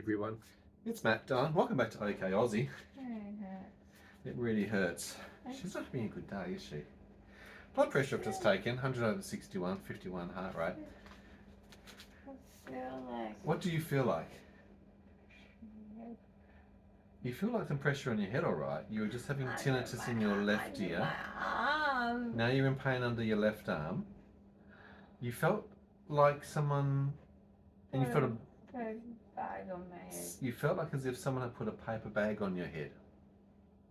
everyone, it's Matt Dyan. Welcome back to OK Aussie. It really hurts. She's not having a good day, is she? Blood pressure I've just taken, 100/61, 51 heart rate. What do you feel like? You feel like some pressure on your head, alright? You were just having tinnitus in your left ear. Now you're in pain under your left arm. You felt like someone... And you felt a bag on my head. You felt like as if someone had put a paper bag on your head.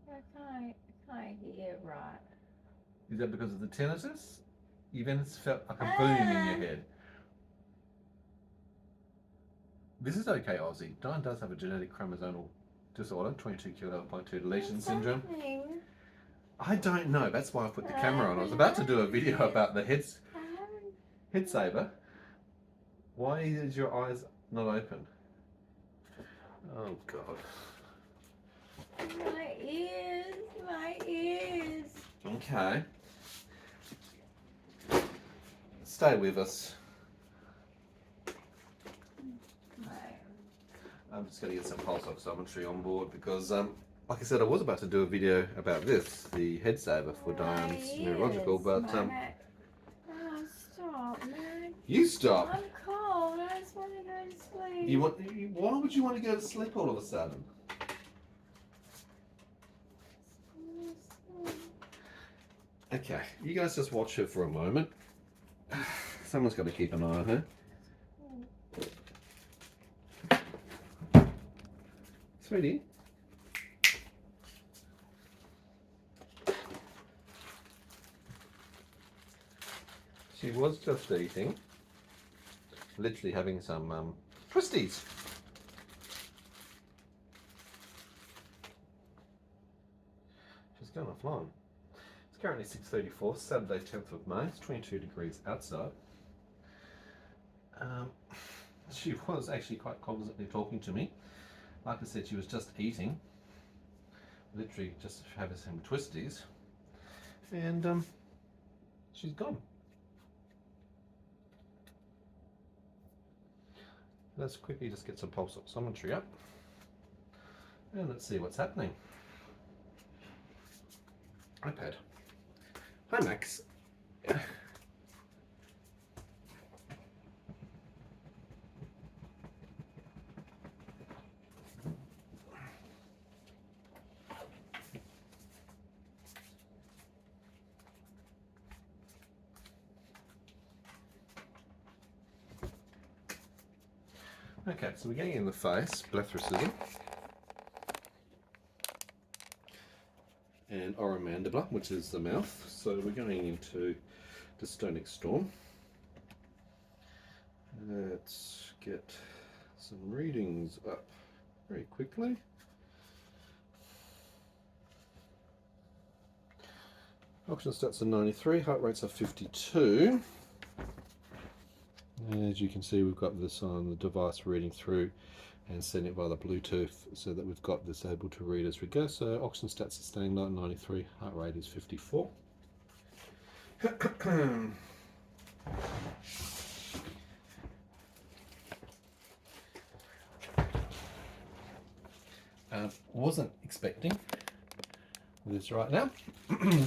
I can't hear right. Is that because of the tinnitus? You then felt like a boom in your head. This is okay, Aussie. Dyan does have a genetic chromosomal disorder, 22q11.2 deletion syndrome. I don't know. That's why I put the camera on. I was about to do a video about the head saver. Why is your eyes not open? Oh God. My ears. Okay. Stay with us. I'm just going to get some pulse oximetry on board because, like I said, I was about to do a video about this, the head saver for Dyan's neurological, but stop, man. You stop. I'm cold. I just want to go to sleep. Why would you want to go to sleep all of a sudden? Okay, you guys just watch her for a moment. Someone's got to keep an eye on her. Sweetie. She was just eating, literally having some twisties. She's going offline. It's currently 6:34, Saturday 10th of May. It's 22 degrees outside. She was actually quite cognizantly talking to me. Like I said, she was just eating, literally just having some twisties, and she's gone. Let's quickly just get some pulse oximetry up, and let's see what's happening. iPad. Hi, Max. Okay, so we're getting in the face, blepharism, and oromandibular, which is the mouth. So we're going into dystonic storm. Let's get some readings up very quickly. Oxygen stats are 93, heart rates are 52. As you can see, we've got this on the device reading through and sending it via the Bluetooth so that we've got this able to read as we go. So oxygen stats are staying low at 93, heart rate is 54. Wasn't expecting this right now.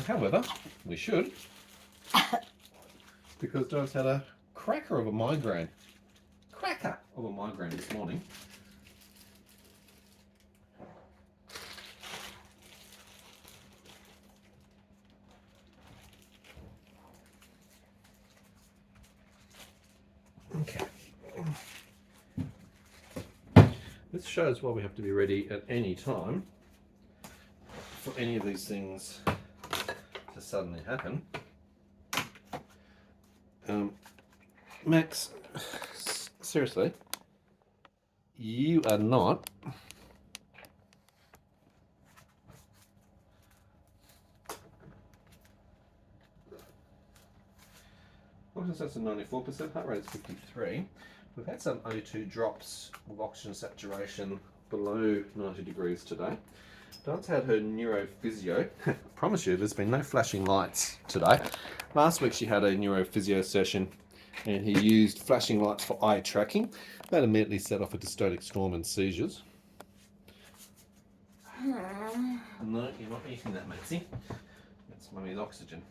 However, we should, because Dyan's had a cracker of a migraine this morning. Okay. This shows why we have to be ready at any time for any of these things to suddenly happen. Max, seriously, you are not oxygen stats are 94%, heart rate is 53. We've had some O2 drops with oxygen saturation below 90 degrees today. Dyan's had her Neuro Physio. I promise you, there's been no flashing lights today. Last week she had a Neuro Physio session And he used flashing lights for eye tracking. That immediately set off a dystonic storm and seizures. No, you're not eating that, Maxie. That's mummy's oxygen.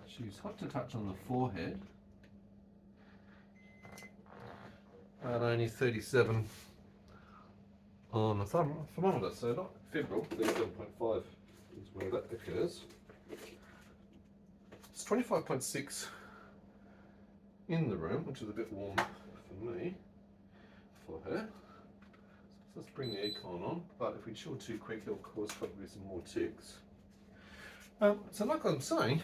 She's hot to touch on the forehead, but only 37 on the thermometer, so not febrile. 37.5 is where that occurs. It's 25.6 in the room, which is a bit warm for me, for her. So let's bring the aircon on, but if we chill too quick, it'll cause probably some more ticks. So like I'm saying,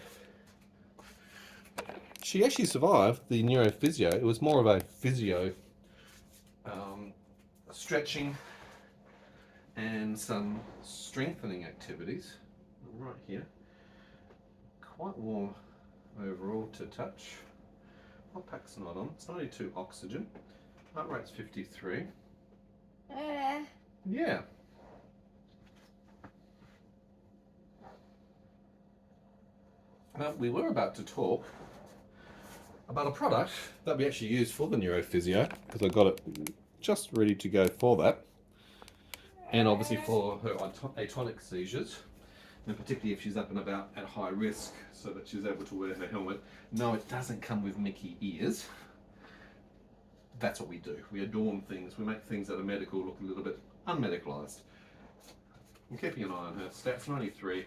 she actually survived the Neuro Physio. It was more of a physio stretching and some strengthening activities. Right here. Quite warm overall to touch. Hot pack's not on. It's 92 oxygen. Heart rate's 53. Yeah. Well, we were about to talk about a product that we actually use for the Neuro Physio, because I got it just ready to go for that, and obviously for her atonic seizures, and particularly if she's up and about at high risk, so that she's able to wear her helmet. No, it doesn't come with Mickey ears. That's what we do. We adorn things. We make things that are medical look a little bit unmedicalized. I'm keeping an eye on her stats. 93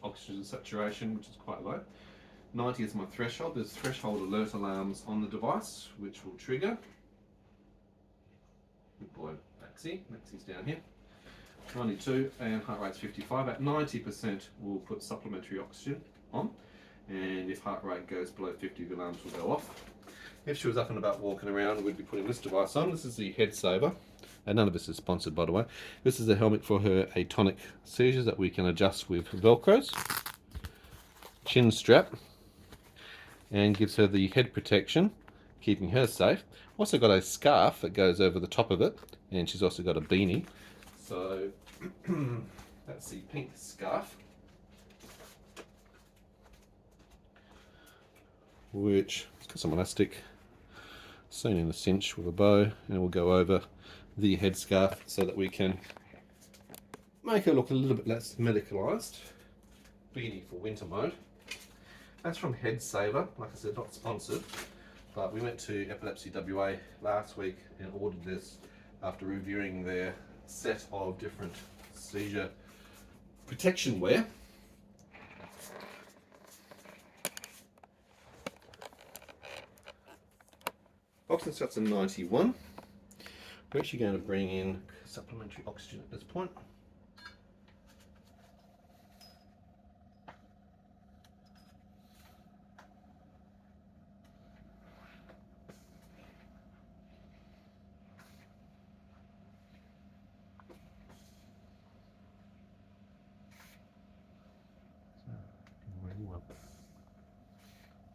oxygen saturation, which is quite low. 90 is my threshold. There's threshold alert alarms on the device, which will trigger. Good boy, Maxie. Maxie's down here. 92 and heart rate's 55. At 90%, we'll put supplementary oxygen on, and if heart rate goes below 50, the alarms will go off. If she was up and about walking around, we'd be putting this device on. This is the head saver, and none of this is sponsored, by the way. This is a helmet for her atonic seizures that we can adjust with velcros. Chin strap, and gives her the head protection, keeping her safe. Also got a scarf that goes over the top of it, and she's also got a beanie. So that's the pink scarf, which has got some elastic sewn in a cinch with a bow, and we'll go over the headscarf so that we can make her look a little bit less medicalised. Beanie for winter mode. That's from Head Saver. Like I said, not sponsored, but we went to Epilepsy WA last week and ordered this after reviewing their set of different seizure protection wear. Oxygen stats are 91. We're actually going to bring in supplementary oxygen at this point.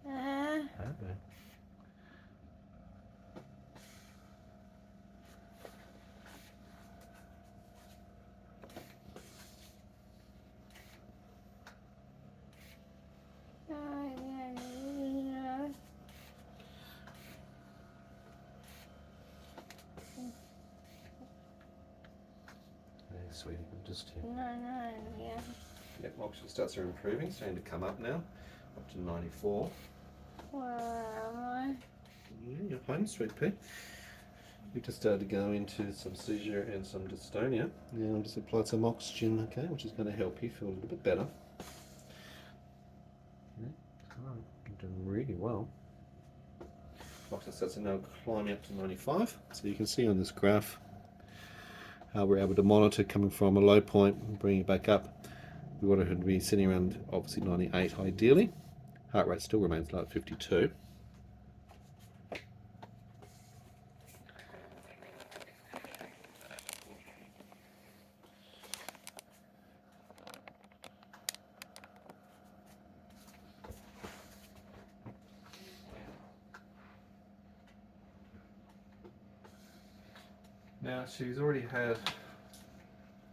Okay. Hey, sweetie, I'm just here. Yeah. Yep, oxygen stats are improving, starting to come up now, up to 94. Where am I? Yeah, you're home, sweet pea. We just started to go into some seizure and some dystonia. Now I'll just apply some oxygen, okay, which is going to help you feel a little bit better. Yeah, you're doing really well. Oxygen stats are now climbing up to 95. So you can see on this graph how we're able to monitor coming from a low point and bring it back up. We want it to be sitting around obviously 98 ideally. Heart rate still remains low at 52. Now she's already had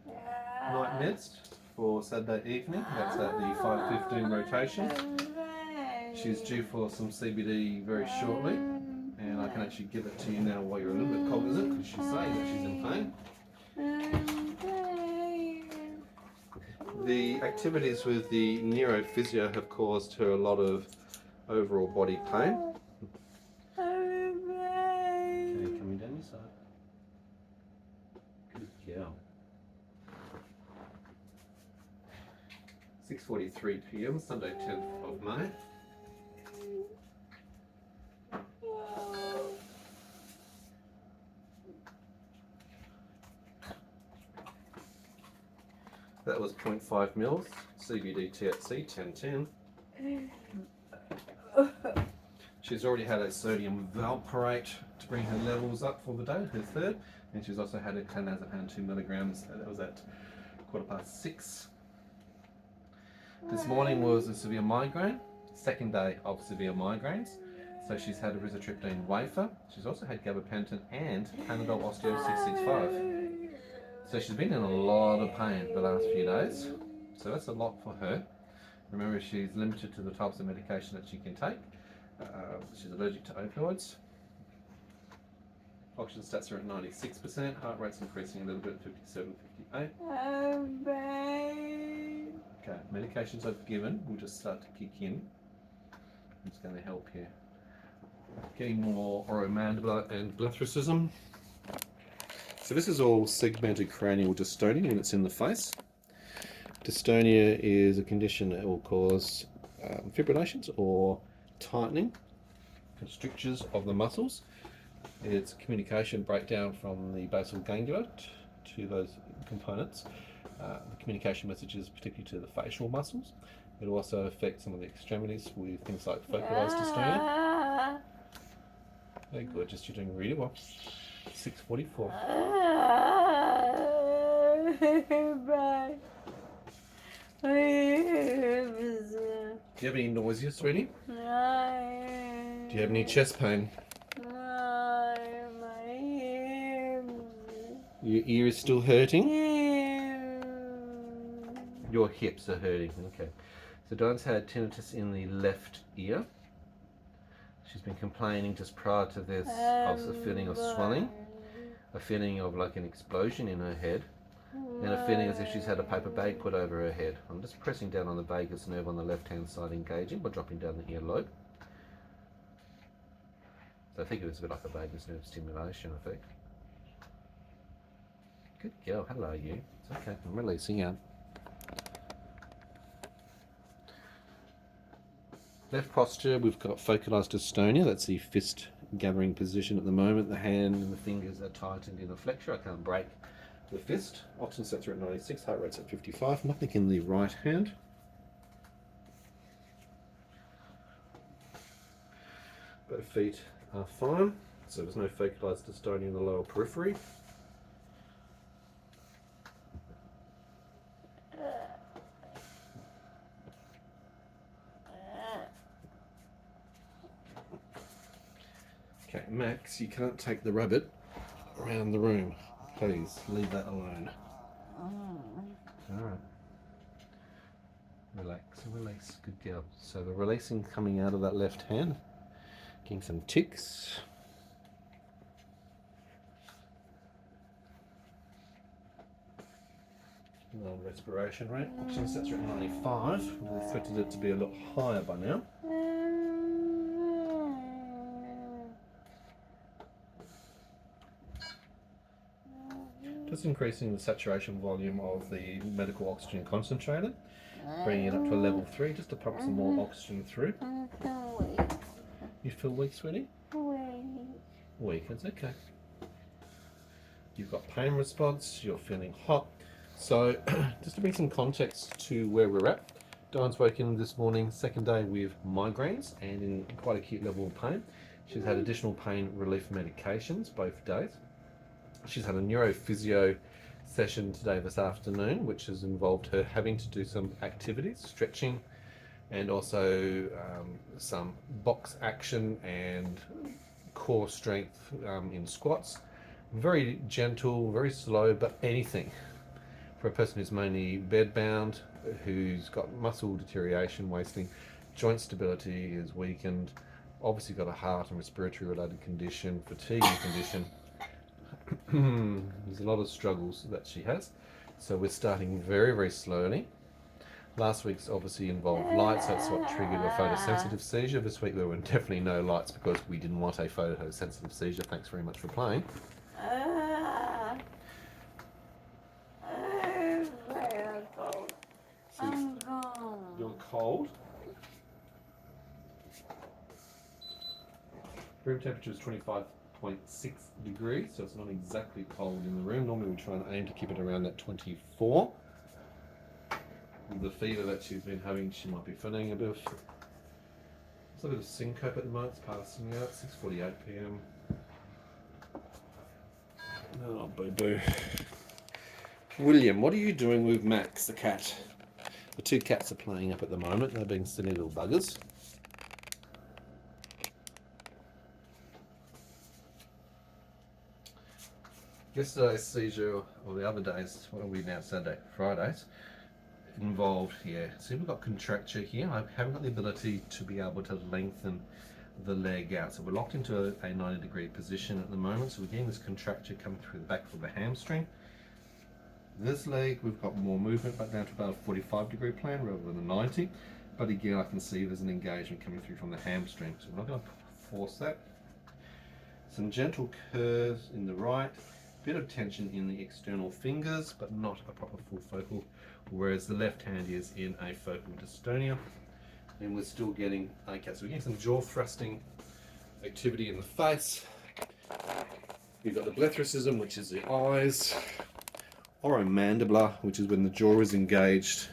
night meds for Saturday evening. That's at the 5:15 rotation. She's due for some CBD very shortly, and I can actually give it to you now while you're a little bit cognizant because she's saying that she's in pain. The activities with the Neuro Physio have caused her a lot of overall body pain. Okay, coming down your side. Good girl. 6:43 p.m. Sunday 10th of May. That was 0.5 mils, CBD THC 1010. She's already had a sodium valproate to bring her levels up for the day, her third, and she's also had a clonazepam 2 milligrams. That was at 6:15. This morning was a severe migraine, second day of severe migraines. So she's had a rizatriptane wafer. She's also had gabapentin and Panadol Osteo 665. So she's been in a lot of pain the last few days. So that's a lot for her. Remember, she's limited to the types of medication that she can take. She's allergic to opioids. Oxygen stats are at 96%. Heart rate's increasing a little bit, 57, 58. Okay, medications I've given will just start to kick in. It's going to help here. Getting more oromandibular and blepharism. So this is all segmented cranial dystonia and it's in the face. Dystonia is a condition that will cause fibrillations or tightening, constrictures of the muscles. It's communication breakdown from the basal ganglia to those components. The communication messages particularly to the facial muscles. It will also affect some of the extremities with things like focalized dystonia. Very good, just you're doing really well. 6:44. Do you have any nausea, sweetie? No. Do you have any chest pain? No, my ears. Your ear is still hurting? Ew. Your hips are hurting, okay. So Dyan's had tinnitus in the left ear. She's been complaining just prior to this of a feeling of swelling, a feeling of like an explosion in her head, and a feeling as if she's had a paper bag put over her head. I'm just pressing down on the vagus nerve on the left-hand side, engaging by dropping down the earlobe. So I think it was a bit like a vagus nerve stimulation effect. Good girl, hello you. It's okay, I'm releasing out. Left posture, we've got focalized dystonia. That's the fist gathering position at the moment. The hand and the fingers are tightened in a flexure. I can't break the fist. Oxygen stats are at 96, heart rate's at 55. Nothing in the right hand. Both feet are fine. So there's no focalized dystonia in the lower periphery. Okay, Max, you can't take the rabbit around the room. Please, leave that alone. Alright. Relax and release. Good girl. So the releasing coming out of that left hand. Getting some ticks. Non-respiration rate. Oxygen stats are at 95. I expected it to be a lot higher by now. Just increasing the saturation volume of the medical oxygen concentrator, bringing it up to a level 3 just to pump some more oxygen through. You feel weak, sweetie? Weak, it's okay. You've got pain response, you're feeling hot. So just to bring some context to where we're at, Dyan's woken this morning, second day with migraines and in quite acute level of pain. She's had additional pain relief medications both days. She's had a Neuro Physio session today this afternoon, which has involved her having to do some activities, stretching, and also some box action and core strength in squats. Very gentle, very slow, but anything. For a person who's mainly bedbound, who's got muscle deterioration, wasting, joint stability is weakened, obviously got a heart and respiratory related condition, fatiguing condition. There's a lot of struggles that she has. So we're starting very, very slowly. Last week's obviously involved lights, that's what triggered a photosensitive seizure. This week there were definitely no lights because we didn't want a photosensitive seizure. Thanks very much for playing. I'm cold. You're cold? Room temperature is 25.6 degrees, so it's not exactly cold in the room. Normally we try and aim to keep it around that 24. With the fever that she's been having, she might be feeling a bit of syncope at the moment. It's passing out, 6:48 p.m. Oh, boo-boo. William, what are you doing with Max, the cat? The two cats are playing up at the moment. They're being silly little buggers. Yesterday's seizure, or the other days, what are we now, Saturday, Fridays, involved here. See, we've got contracture here. I haven't got the ability to be able to lengthen the leg out. So we're locked into a 90-degree position at the moment. So we're getting this contracture coming through the back of the hamstring. This leg, we've got more movement, but down to about a 45-degree plan rather than a 90. But again, I can see there's an engagement coming through from the hamstring. So we're not going to force that. Some gentle curves in the right. Bit of tension in the external fingers, but not a proper full focal, whereas the left hand is in a focal dystonia. And we're still getting, okay, so we're getting some jaw thrusting activity in the face. We've got the blethrosism, which is the eyes, oromandibular, which is when the jaw is engaged.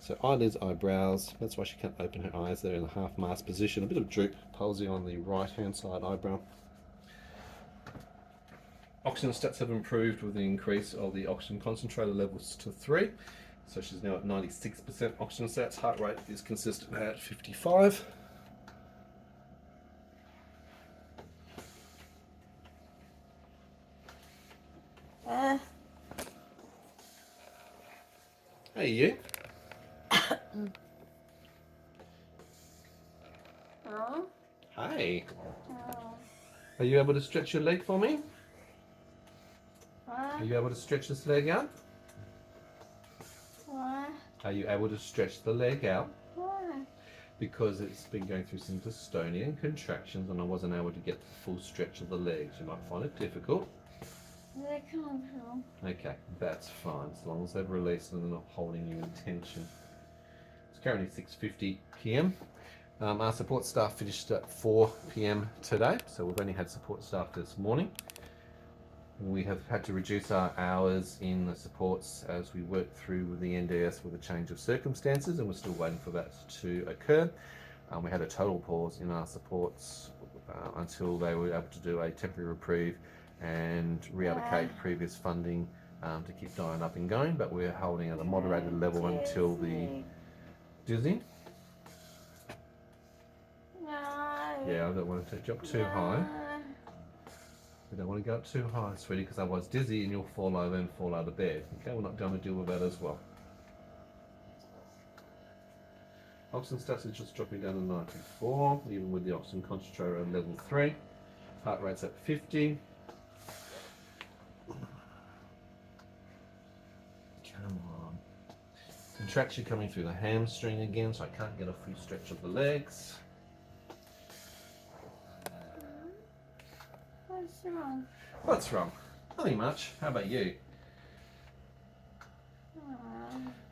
So eyelids, eyebrows, that's why she can't open her eyes. They're in a half mask position. A bit of droop, palsy on the right hand side eyebrow. Oxygen stats have improved with the increase of the oxygen concentrator levels to 3. So she's now at 96% oxygen stats. Heart rate is consistent at 55. Hey, you. Oh? Hey. Oh. Are you able to stretch your leg for me? What? Are you able to stretch this leg out? What? Are you able to stretch the leg out? What? Because it's been going through some dystonia and contractions and I wasn't able to get the full stretch of the legs. You might find it difficult. Where did it come from? Okay, that's fine, as long as they've released and they're not holding you in tension. It's currently 6:50 p.m. Our support staff finished at 4 p.m. today, so we've only had support staff this morning. We have had to reduce our hours in the supports as we work through with the NDS with a change of circumstances, and we're still waiting for that to occur. We had a total pause in our supports until they were able to do a temporary reprieve and reallocate previous funding to keep Dyan up and going, but we're holding at a moderated level until the dizzy. No. Yeah, I don't want to take you up too high. We don't want to go up too high, sweetie, because otherwise dizzy and you'll fall over and fall out of bed. Okay, we're not going to deal with that as well. Oxygen stats is just dropping down to 94, even with the oxygen concentrator at level 3. Heart rate's at 50. Come on. Contraction coming through the hamstring again, so I can't get a full stretch of the legs. What's wrong? What's wrong? Nothing much. How about you?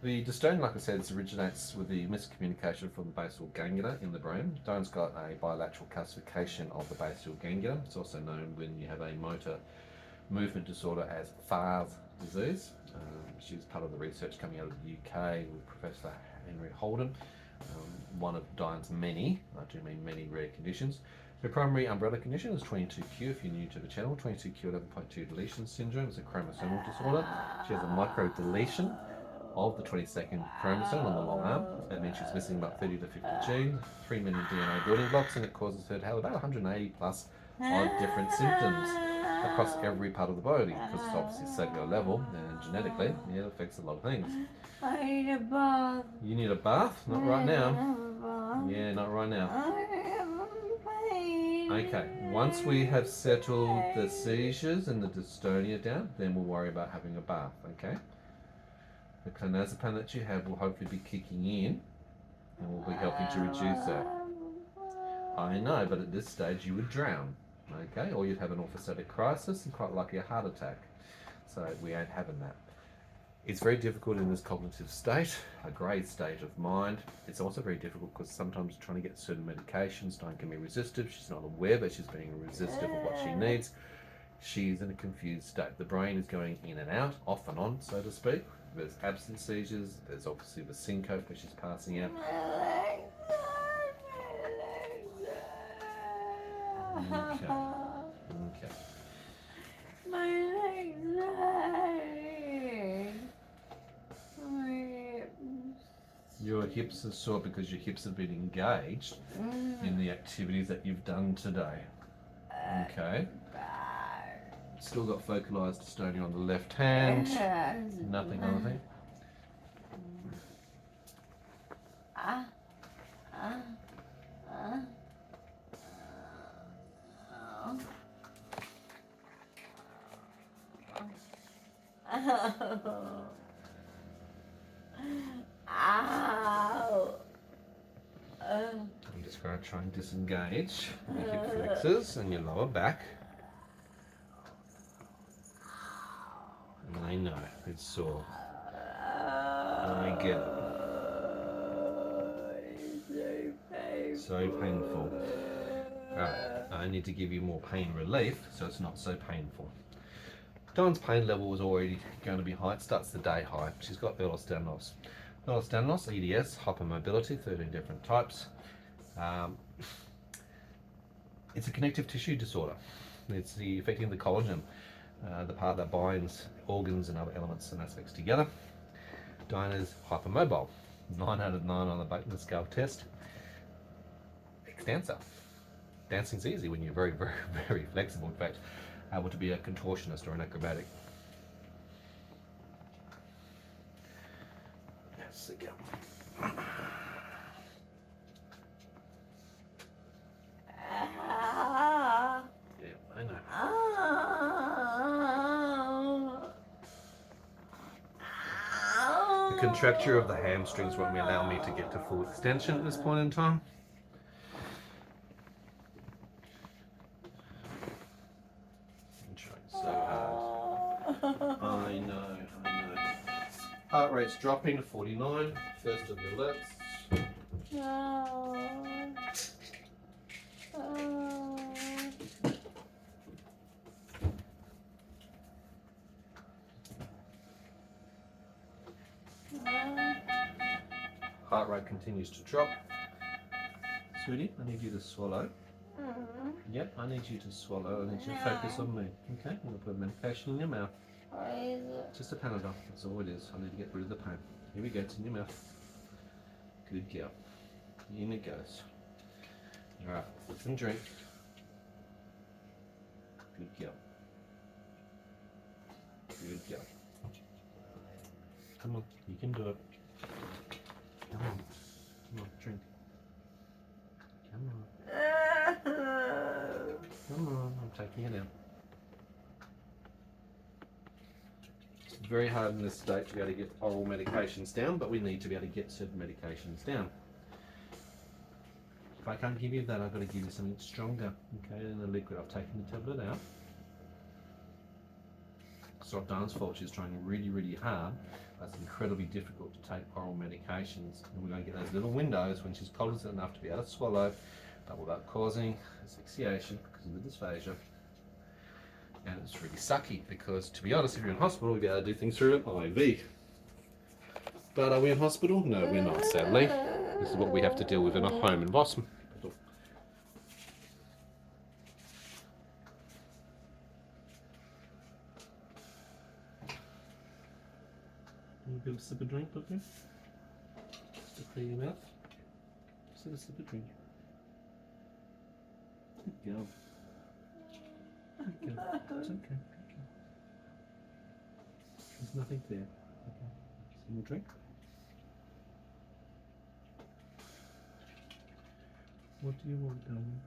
The dystonia, like I said, originates with the miscommunication from the basal ganglia in the brain. Dyan's got a bilateral calcification of the basal ganglia. It's also known when you have a motor movement disorder as FAHRS disease. She's part of the research coming out of the UK with Professor Henry Holden, one of Dyan's many, I do mean many rare conditions. Her primary umbrella condition is 22q, if you're new to the channel. 22q 11.2 deletion syndrome is a chromosomal disorder. She has a micro deletion of the 22nd chromosome on the long arm. That means she's missing about 30 to 50 genes, 3 million DNA building blocks, and it causes her to have about 180 plus odd different symptoms. across every part of the body because it's obviously cellular level and genetically, yeah, it affects a lot of things. I need a bath. You need a bath? Not right now. Bath. Yeah, not right now. I am pain. Okay, once we have settled the seizures and the dystonia down, then we'll worry about having a bath, okay? The clonazepam that you have will hopefully be kicking in and will be helping to reduce that. I know, but at this stage you would drown, okay? Or you'd have an orthostatic crisis and quite likely a heart attack. So we ain't having that. It's very difficult in this cognitive state, a grey state of mind. It's also very difficult because sometimes trying to get certain medications, Diane can be resistive. She's not aware, but she's being resistive of what she needs. She's in a confused state. The brain is going in and out, off and on, so to speak. There's absent seizures. There's obviously the syncope where she's passing out. Okay. Okay. My legs hurt. My hips. Your hips are sore because your hips have been engaged in the activities that you've done today. Okay. Still got focalized dystonia on the left hand. Nothing on the thing. Ow. I'm just going to try and disengage your hip flexors and your lower back. And I know it's sore. I get it. So painful. Right, I need to give you more pain relief so it's not so painful. Dawn's pain level was already going to be high. It starts the day high. She's got Ehlers-Danlos. Ehlers-Danlos, EDS, hypermobility, 13 different types. It's a connective tissue disorder. It's affecting the collagen, the part that binds organs and other elements and aspects together. Dyan is hypermobile. 9 out of 9 on the Bateman scale test. Ex-dancer. Dancing's easy when you're very, very, very flexible. In fact, able to be a contortionist or an acrobatic. Yes, again. Yeah, I know. The contracture of the hamstrings won't allow me to get to full extension at this point in time. I'm trying so hard. I know. Heart rate's dropping to 49. First of the alerts. Heart rate continues to drop. Sweetie, I need you to swallow. Yep, I need you to swallow. I need you to focus on me. Okay, I'm going to put medication in your mouth. What is it? Just a Panadol. That's all it is. I need to get rid of the pain. Here we go. It's in your mouth. Good girl. In it goes. Alright, put some drink. Good girl. Good girl. Come on, you can do it. Come on. Come on, drink. Come on. Come on, I'm taking it out. It's very hard in this state to be able to get oral medications down, but we need to be able to get certain medications down. If I can't give you that, I've got to give you something stronger. Okay, and the liquid. I've taken the tablet out. It's not Dawn's fault. She's trying really, really hard. That's incredibly difficult to take oral medications. And we're going to get those little windows when she's cognizant enough to be able to swallow, but without causing asphyxiation because of the dysphagia. And it's really sucky because, to be honest, if you're in hospital, we'll be able to do things through an IV. But are we in hospital? No, we're not, sadly. This is what we have to deal with in a home in Boston. You get a sip of drink, okay? Just to clear your mouth. Just have a sip of drink. Good girl. okay. It's okay. There's nothing there. Okay. Some more drink. What do you want, darling?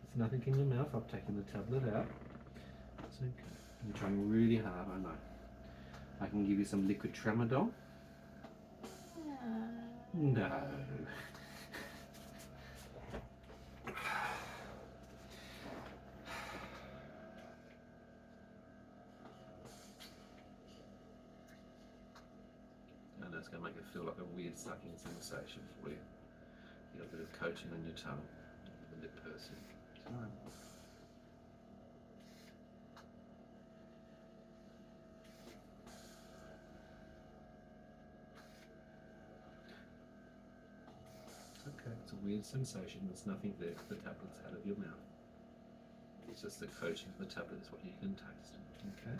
There's nothing in your mouth. I've taken the tablet out. It's okay. You're trying really hard, I know. I can give you some liquid tramadol. No. And that's going to make it feel like a weird sucking sensation for you. You got a bit of coating on your tongue, a lip pursing. It's all right. Okay, it's a weird sensation. There's nothing there. The tablet's out of your mouth. It's just the coating of the tablet is what you can taste. Okay.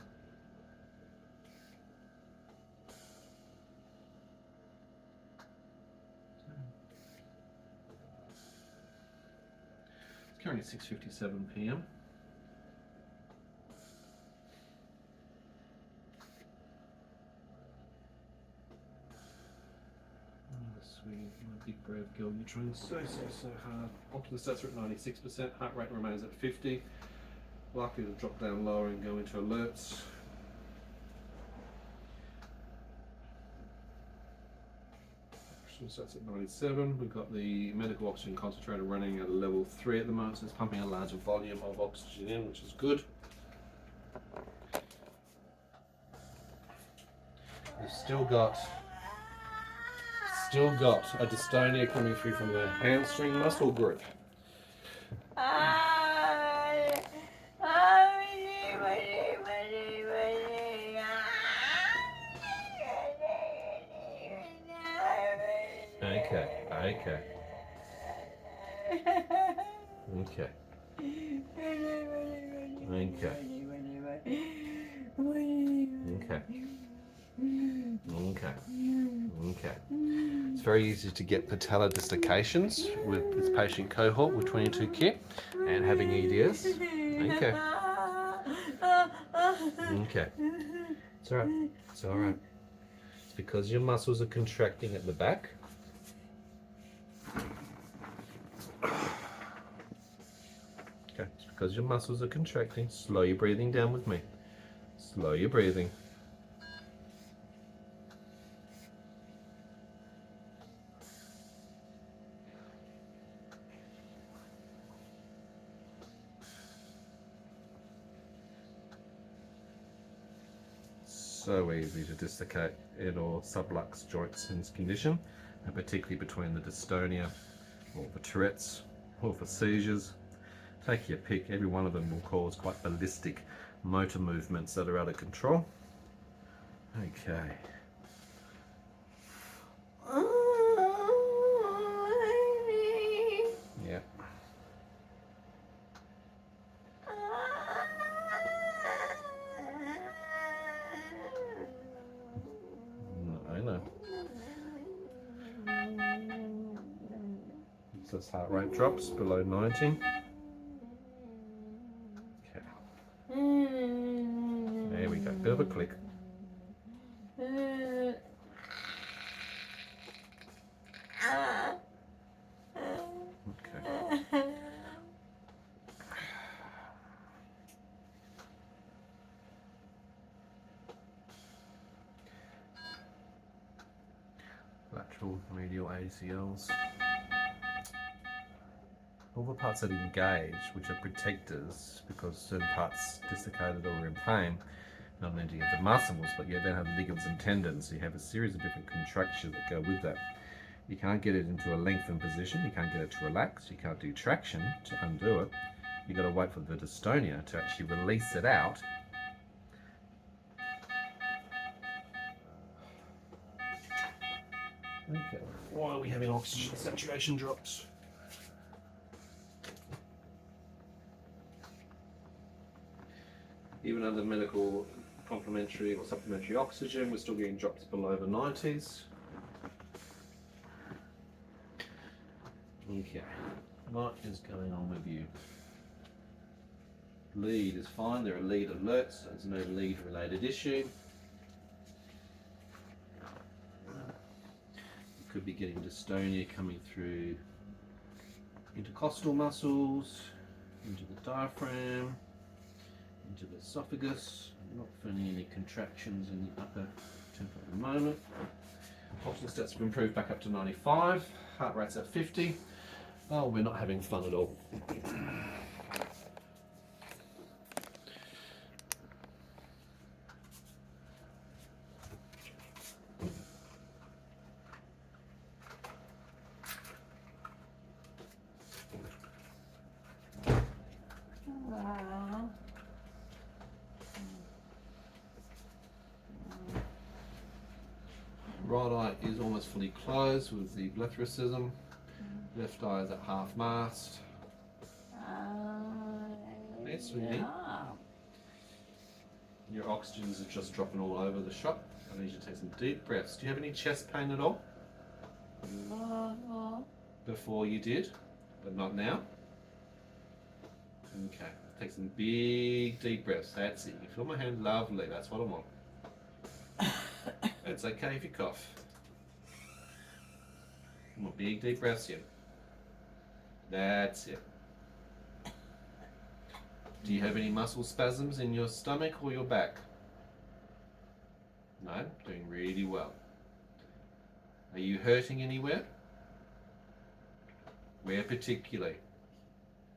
It's currently 6:57 p.m. Sweet, my big brave girl, you're trying so hard. Ocular stats are at 96%, heart rate remains at 50. Likely to drop down lower and go into alerts. Oxygen stats at 97. We've got the medical oxygen concentrator running at a level 3 at the moment, so it's pumping a larger volume of oxygen in, which is good. We've still got a dystonia coming through from the hamstring muscle group. Okay. It's very easy to get patellar dislocations with this patient cohort with 22 kit and having EDS. Okay. It's alright. It's alright. It's because your muscles are contracting at the back. Okay, it's because your muscles are contracting. Slow your breathing down with me. Slow your breathing. So easy to dislocate in or sublux joints in this condition, and particularly between the dystonia or for Tourette's or for seizures. Take your pick, every one of them will cause quite ballistic motor movements that are out of control. Okay. Yeah. I know. So this heart rate drops below 90. Okay. There we go. Bit of a click. Okay. Lateral medial ACLs. All the parts that engage, which are protectors, because certain parts dislocated or are in pain, not only do you have the muscles, but you then have ligaments and tendons. So you have a series of different contractions that go with that. You can't get it into a lengthened position, you can't get it to relax, you can't do traction to undo it. You've got to wait for the dystonia to actually release it out. Okay, why are we having oxygen saturation drops? Even under medical complementary or supplementary oxygen, we're still getting drops below the 90s. Okay. What is going on with you? Lead is fine, there are lead alerts, so there's no lead related issue. You could be getting dystonia coming through intercostal muscles, into the diaphragm, into the esophagus. I'm not feeling any contractions in the upper temple at the moment. Oxygen stats have improved back up to 95, heart rate's at 50. Oh, we're not having fun at all. Right eye is almost fully closed with the bletharism. Left eye is at half mast. Yes, sweetie. Your oxygens are just dropping all over the shop. I need you to take some deep breaths. Do you have any chest pain at all? Before you did, but not now? Okay, take some big deep breaths. That's it. You feel my hand? Lovely. That's what I want. It's okay if you cough. Come on, big deep breaths in. That's it. Do you have any muscle spasms in your stomach or your back? No? Doing really well. Are you hurting anywhere? Where particularly?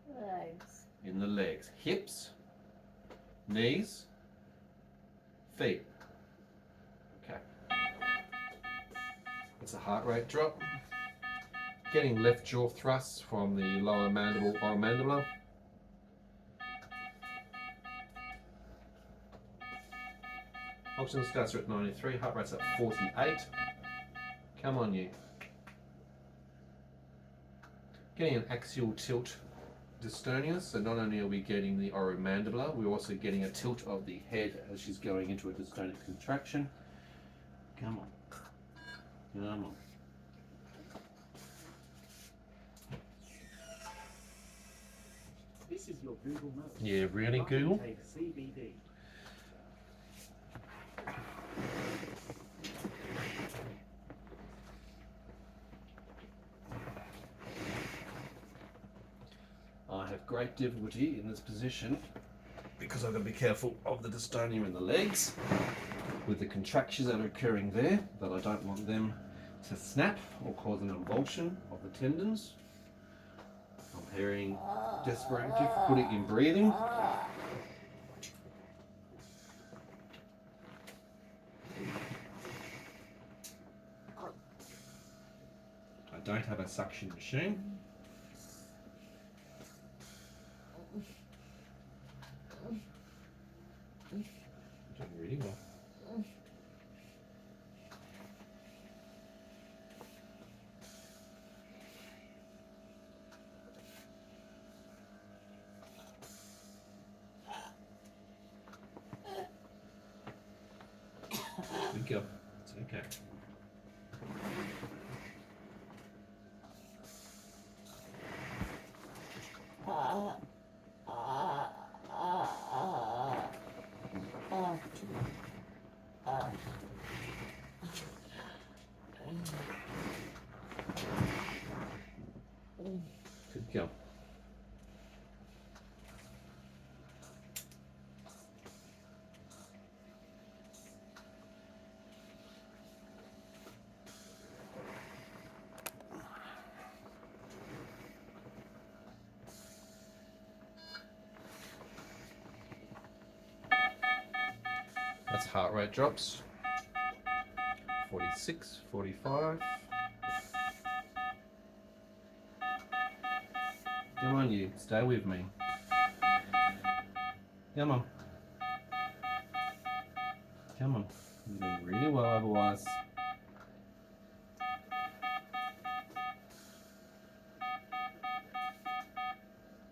Legs. In the legs. Hips? Knees? Feet? Okay. That's a heart rate drop. Getting left jaw thrusts from the lower mandible, oral mandibular. Oxygen stats are at 93, heart rate's at 48. Come on, you. Getting an axial tilt dystonia, so not only are we getting the oromandibular, we're also getting a tilt of the head as she's going into a dystonic contraction. Come on. Come on. This is your Google Notes. Yeah, really, Google? Take CBD. I have great difficulty in this position because I've got to be careful of the dystonia in the legs with the contractions that are occurring there, but I don't want them to snap or cause an avulsion of the tendons. I'm hearing desperate difficulty in breathing. I don't have a suction machine. Doing really well. Good girl. It's okay. Good girl. That's heart rate drops. 46, 45. Come on, you. Stay with me. Come on. Come on. You're doing really well otherwise.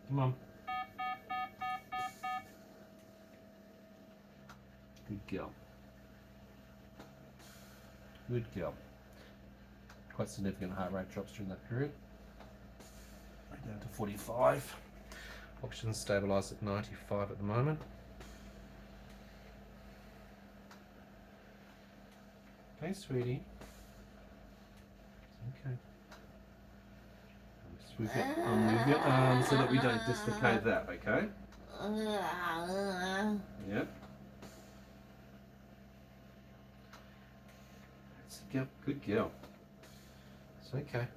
Come on. Good girl. Good girl. Quite significant heart rate drops during that period. Down to 45. Oxygen stabilised at 95 at the moment. Okay, sweetie. Okay. Move your arms so that we don't dislocate that, okay? Yep. Good girl. It's okay.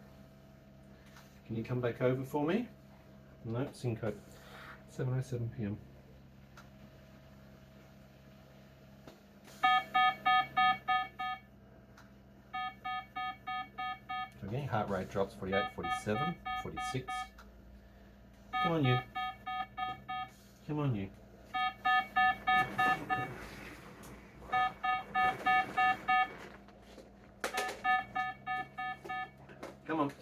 Can you come back over for me? No, Syncope. 7:07 p.m. So again, heart rate drops 48, 47, 46. Come on, you. Come on, you. Come on.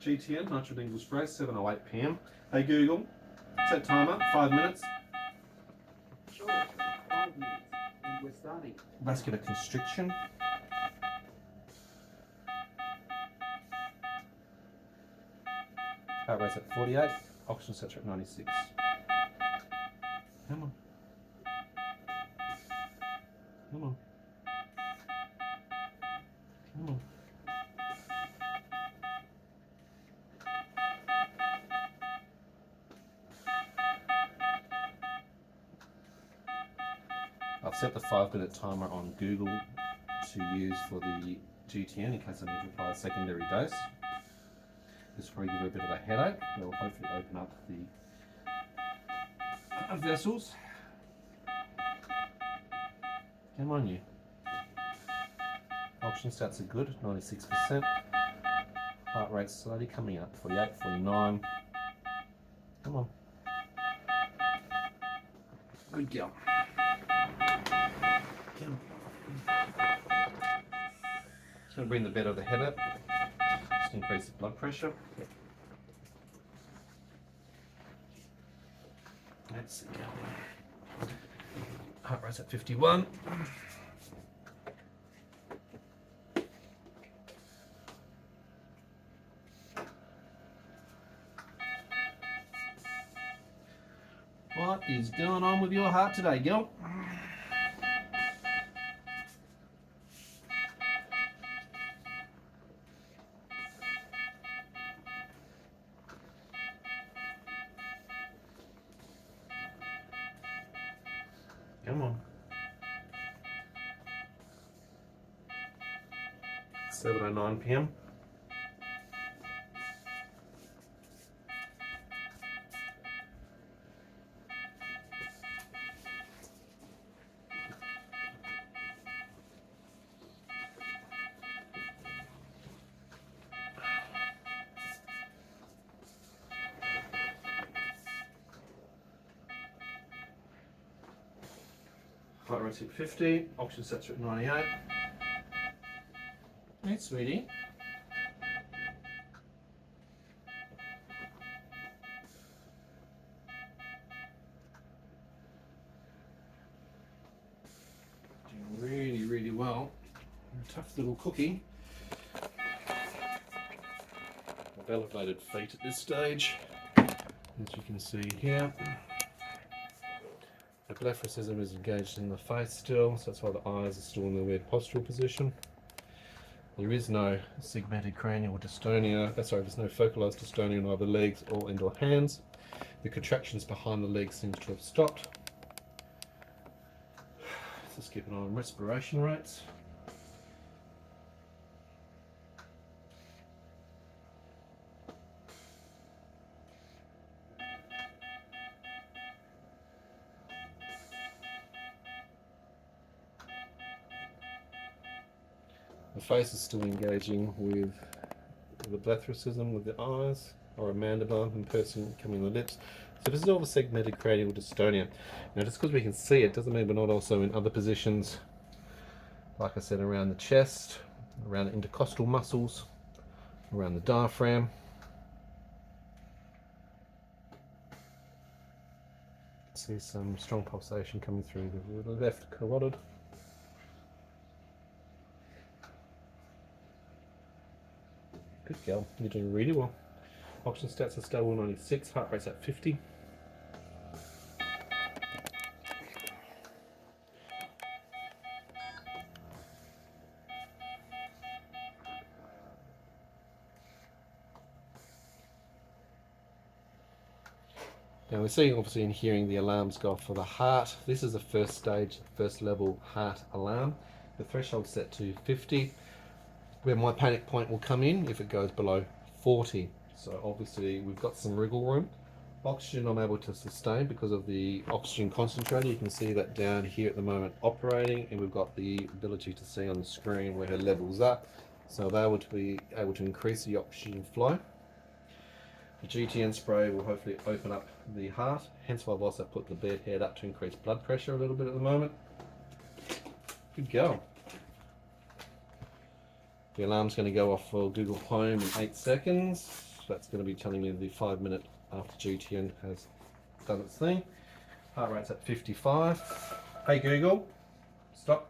GTN, nitrodingle spray, 7:08 p.m. Hey Google, set timer, 5 minutes. Sure, 5 minutes, and we're starting. Vascular constriction. Heart rate's at 48, oxygen saturate at 96. Come on. Come on. Come on. I've set the 5-minute timer on Google to use for the GTN in case I need to apply a secondary dose. This will probably give her a bit of a headache. It will hopefully open up the vessels. Come on, you. Oxygen stats are good, 96%. Heart rate slowly coming up, 48, 49. Come on. Good girl. Come on. Just going to bring the bed of the head up. Just increase the blood pressure. Let's go. Heart rate's at 51. What is going on with your heart today, girl? Come on. 7:09 p.m. Heart rate at 50, oxygen saturate at 98. Hey, sweetie. Doing really, really well. You're a tough little cookie. I've elevated feet at this stage, as you can see here. The blepharism is engaged in the face still, so that's why the eyes are still in the weird postural position. There is no segmented cranial dystonia, there's no focalized dystonia in either legs or indoor hands. The contractions behind the legs seems to have stopped. Let's just keep an eye on respiration rates. The face is still engaging with the blepharism with the eyes, or a mandible and pursing coming the lips. So this is all the segmented cranial dystonia. Now just because we can see it doesn't mean we're not also in other positions, like I said, around the chest, around the intercostal muscles, around the diaphragm. See some strong pulsation coming through the left carotid. Good girl, you're doing really well. Oxygen stats are stable 96, heart rate's at 50. Now we're seeing obviously and hearing the alarms go off for the heart. This is the first stage, first level heart alarm. The threshold set to 50, where my panic point will come in if it goes below 40. So obviously we've got some wriggle room. Oxygen I'm able to sustain because of the oxygen concentrator. You can see that down here at the moment operating, and we've got the ability to see on the screen where her levels are. So they're able to be able to increase the oxygen flow. The GTN spray will hopefully open up the heart, hence why I've also put the bed head up to increase blood pressure a little bit at the moment. Good girl. The alarm's going to go off for Google Home in 8 seconds. That's going to be telling me the 5 minute after GTN has done its thing. Heart rate's at 55. Hey Google, stop.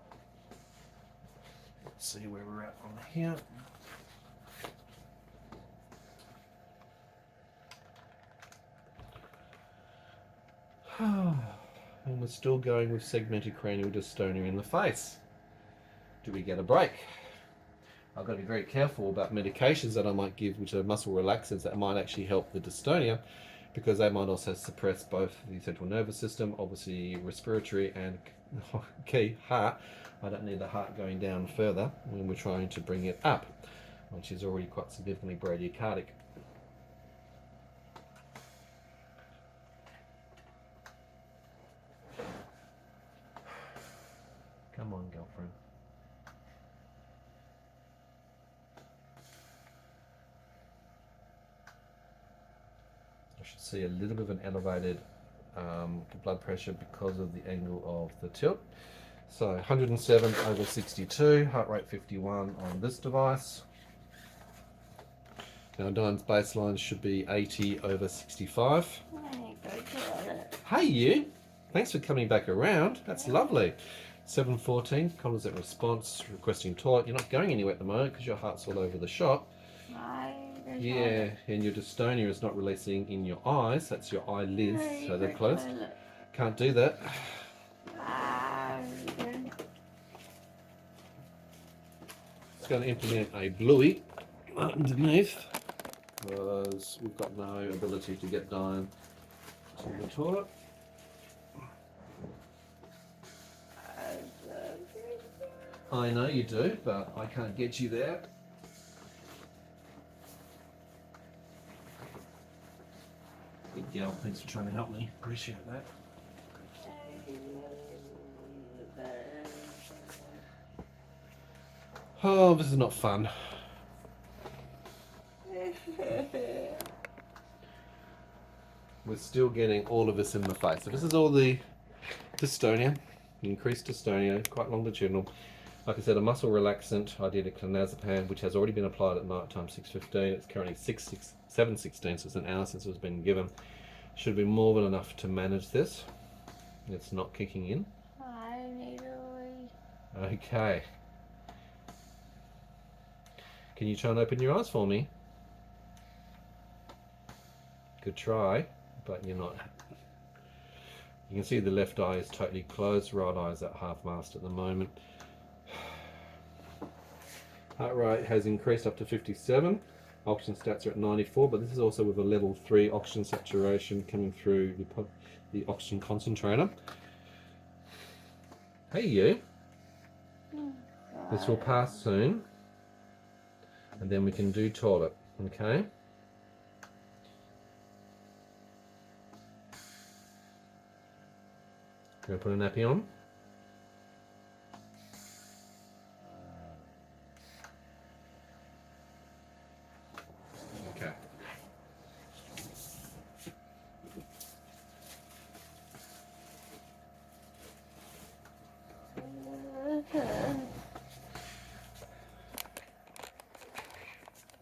Let's see where we're at on here. And we're still going with segmented cranial dystonia in the face. Do we get a break? I've got to be very careful about medications that I might give, which are muscle relaxants that might actually help the dystonia, because they might also suppress both the central nervous system, obviously respiratory, and key heart. I don't need the heart going down further when we're trying to bring it up, which is already quite significantly bradycardic. Come on, girlfriend. I should see a little bit of an elevated blood pressure because of the angle of the tilt. So 107 over 62, heart rate 51 on this device. Now Dyan's baseline should be 80 over 65. Hey you! Thanks for coming back around. That's lovely. 7:14, colours at response, requesting toilet. You're not going anywhere at the moment because your heart's all over the shop. Yeah, and your dystonia is not releasing in your eyes. That's your eyelids, so they're closed. Can't do that. It's going to implement a bluey underneath because we've got no ability to get Dyan to the toilet. I know you do, but I can't get you there. Good girl, thanks for trying to help me. Appreciate that. Oh, this is not fun. We're still getting all of this in the face. So this is all the dystonia, increased dystonia, quite longitudinal. Like I said, a muscle relaxant, I did a clonazepam, which has already been applied at night time, 6:15. It's currently 7:16, so it's an hour since it was been given. Should be more than enough to manage this. It's not kicking in. I need a wee. Okay. Can you try and open your eyes for me? Good try, but you're not. You can see the left eye is totally closed, right eye is at half mast at the moment. Heart rate has increased up to 57. Oxygen stats are at 94, but this is also with a level 3 oxygen saturation coming through the oxygen concentrator. Hey you! This will pass soon, and then we can do toilet, okay? Gonna put a nappy on. Okay.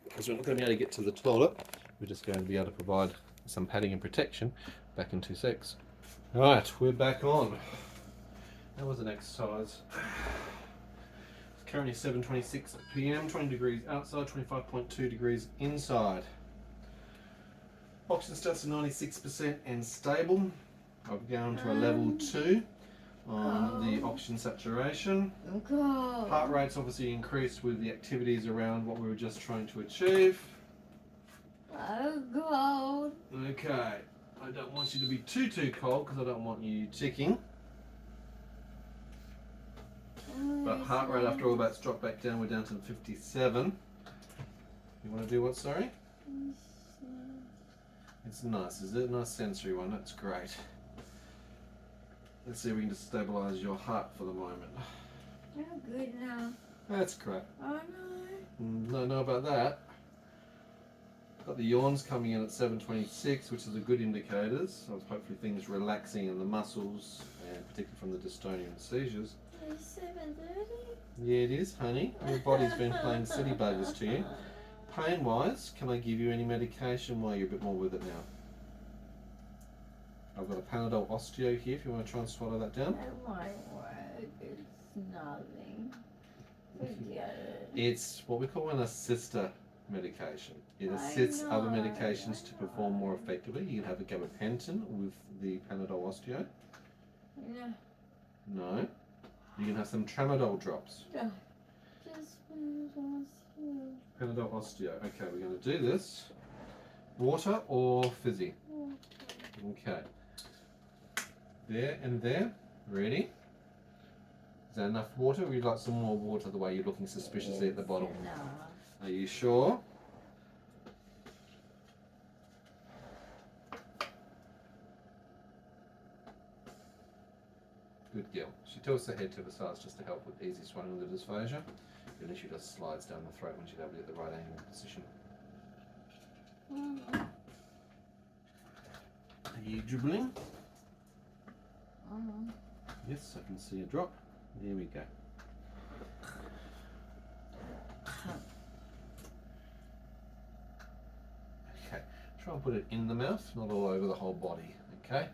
Because we're not going to be able to get to the toilet, we're just going to be able to provide some padding and protection back in 2 secs. Right, we're back on. That was an exercise. It's currently 7:26 p.m. 20 degrees outside, 25.2 degrees inside. Oxygen stats are 96% and stable. I've gone to a level 2 on the oxygen saturation. Heart rate's obviously increased with the activities around what we were just trying to achieve. Okay, I don't want you to be too cold because I don't want you ticking. But heart rate after all that's dropped back down, we're down to 57. You want to do what, sorry? It's nice, is it? Nice sensory one, that's great. Let's see if we can just stabilise your heart for the moment. You're good now. That's crap. Oh no. Don't know about that. Got the yawns coming in at 7:26, which is a good indicator. So hopefully things relaxing in the muscles, and particularly from the dystonia and seizures. It's 7:30. Yeah, it is, honey. Your body's been playing silly buggers to you. Pain-wise, can I give you any medication while you're a bit more with it now? I've got a Panadol Osteo here if you want to try and swallow that down. That might work. It's nothing. Forget it. It's what we call an assister medication. It assists other medications to perform more effectively. You can have a gabapentin with the Panadol Osteo. No. No. You can have some tramadol drops. No. Just Panadol Osteo. Okay, we're going to do this. Water or fizzy? Okay. There and there. Ready? Is that enough water, or would you like some more water the way you're looking suspiciously at the bottle? No. Are you sure? Good girl. She tilts her head to the sides just to help with easy swallowing of the dysphagia. And then she just slides down the throat when she's able to get the right angle position. Are you dribbling? Yes, I can see a drop. There we go. Okay, try and put it in the mouth, not all over the whole body. Okay,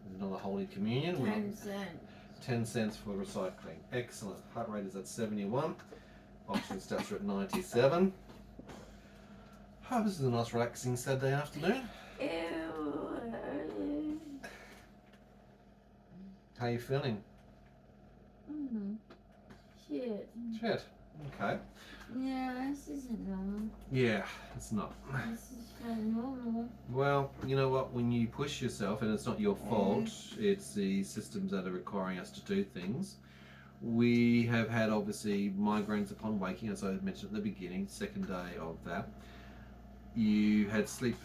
this is not a Holy Communion. 10 cents. 10 cents for recycling. Excellent. Heart rate is at 71. Oxygen stats are at 97. Oh, this is a nice relaxing Saturday afternoon. Ew. How are you feeling? Shit. Shit. Okay. Yeah, this isn't normal. Yeah, it's not. This is not normal. Well, you know what? When you push yourself, and it's not your fault, it's the systems that are requiring us to do things. We have had obviously migraines upon waking, as I mentioned at the beginning, second day of that. You had sleep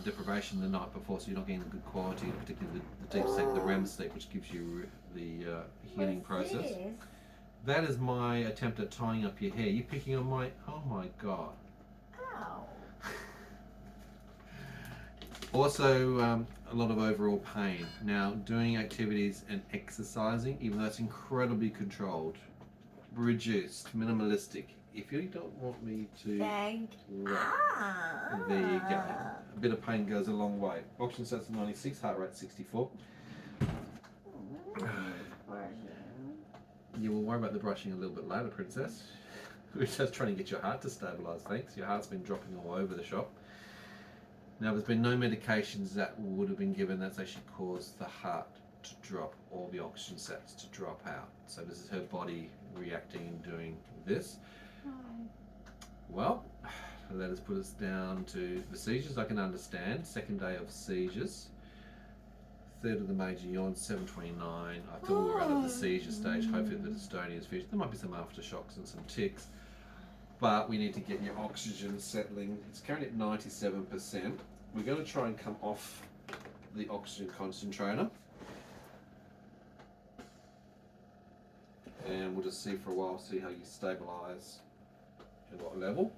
deprivation the night before, so you're not getting good quality, particularly the deep sleep, the REM sleep, which gives you the healing process. This? That is my attempt at tying up your hair. You picking on my... Oh my God. Ow. Also, a lot of overall pain. Now, doing activities and exercising, even though it's incredibly controlled, reduced, minimalistic. If you don't want me to... Thank Right. There you go. A bit of pain goes a long way. Oxygen stats at 96, heart rate 64. You will worry about the brushing a little bit later, princess. We're just trying to get your heart to stabilise, thanks. Your heart's been dropping all over the shop. Now, there's been no medications that would have been given that's actually caused the heart to drop or the oxygen sats to drop out. So this is her body reacting and doing this. Well, that has put us down to the seizures. I can understand. Second day of seizures. Third of the major yawns, 7:29. I thought we were out of the seizure stage. Hopefully the dystonia is finished. There might be some aftershocks and some tics, but we need to get your oxygen settling. It's currently at 97%. We're going to try and come off the oxygen concentrator, and we'll just see for a while, see how you stabilise at what level.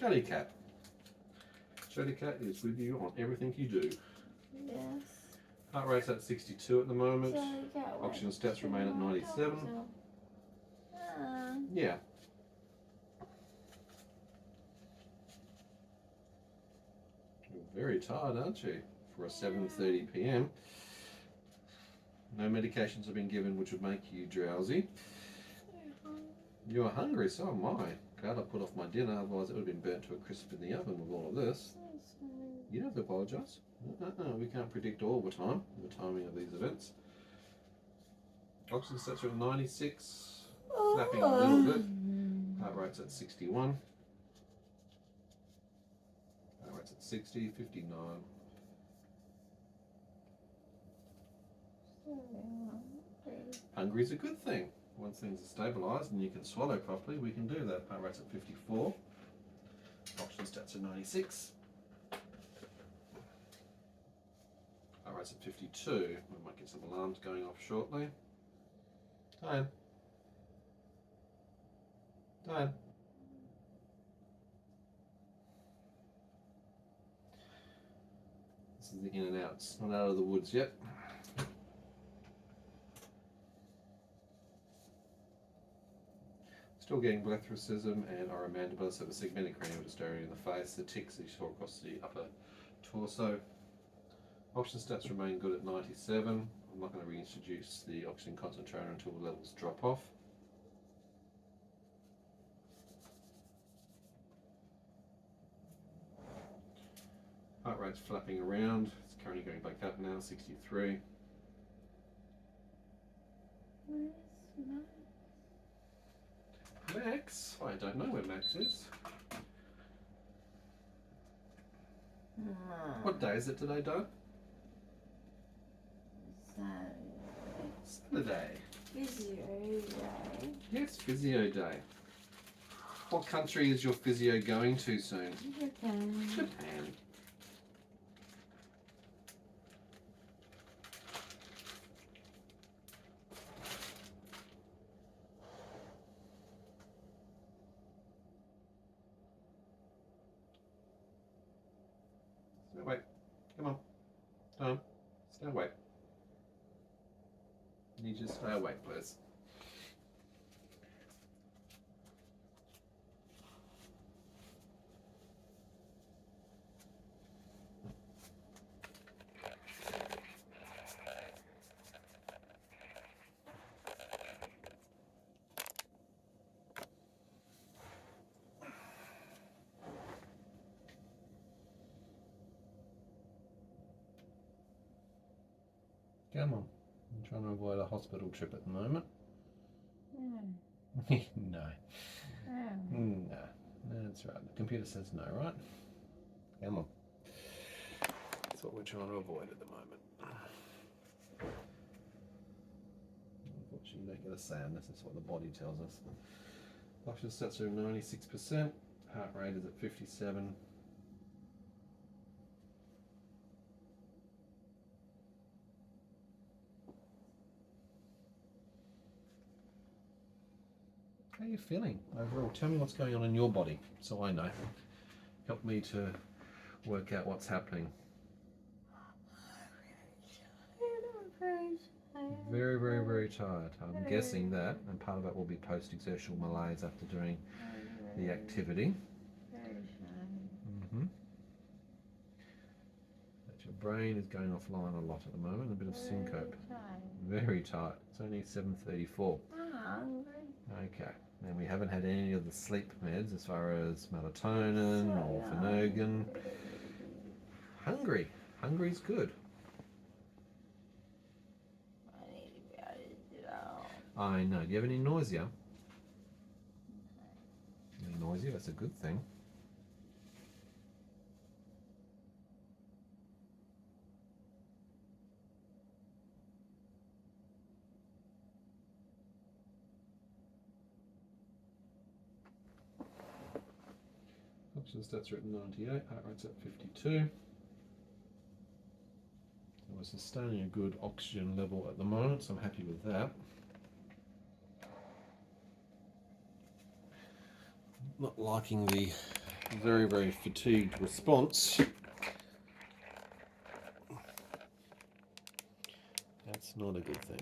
Jellycat. Jellycat is with you on everything you do. Yes. Heart rate's at 62 at the moment. Oxygen stats remain at 97. Yeah. Very tired, aren't you? For a 7:30 p.m. No medications have been given which would make you drowsy. You are hungry, so am I. Glad I put off my dinner, otherwise it would have been burnt to a crisp in the oven with all of this. You don't have to apologise. We can't predict all the time, the timing of these events. Oxygen stats are at 96, flapping a little bit. Heart rate's at 61. Heart rate's at 60, 59. Hungry is a good thing. Once things are stabilised and you can swallow properly, we can do that. Heart rate's at 54. Oxygen stats are 96. Heart rate's at 52. We might get some alarms going off shortly. Dyan. Dyan. This is the in and outs. Not out of the woods yet. Still getting blepharocism and oromandibular, so the segmented cranial dystonia in the face, the tics that you saw across the upper torso. Oxygen stats remain good at 97. I'm not going to reintroduce the oxygen concentrator until the levels drop off. Heart rate's flapping around. It's currently going back up now, 63. Max? I don't know where Max is. What day is it today, Dyan? Saturday. Physio day. Yes, physio day. What country is your physio going to soon? Japan. Japan. Stay awake. Come on. Tom, stay awake. You need to stay awake, please. Come on. I'm trying to avoid a hospital trip at the moment. No. No. That's right. The computer says no, right? Come on. That's what we're trying to avoid at the moment. Unfortunately, you don't get a say on this. That's what the body tells us. Oxygen stats are 96%. Heart rate is at 57. How are you feeling overall? Tell me what's going on in your body so I know. Help me to work out what's happening. Very, very, very tired. I'm guessing that, and part of it will be post-exertional malaise after doing the activity. But your brain is going offline a lot at the moment, a bit of syncope. Very tired. It's only 7:34. Okay. And we haven't had any of the sleep meds as far as melatonin or phenergan. Hungry. Hungry's good. I know. Do you have any nausea? Any nausea? That's a good thing. Oxygen stats are at 98, heart rate's at 52. So we're sustaining a good oxygen level at the moment, so I'm happy with that. Not liking the very, very fatigued response. That's not a good thing.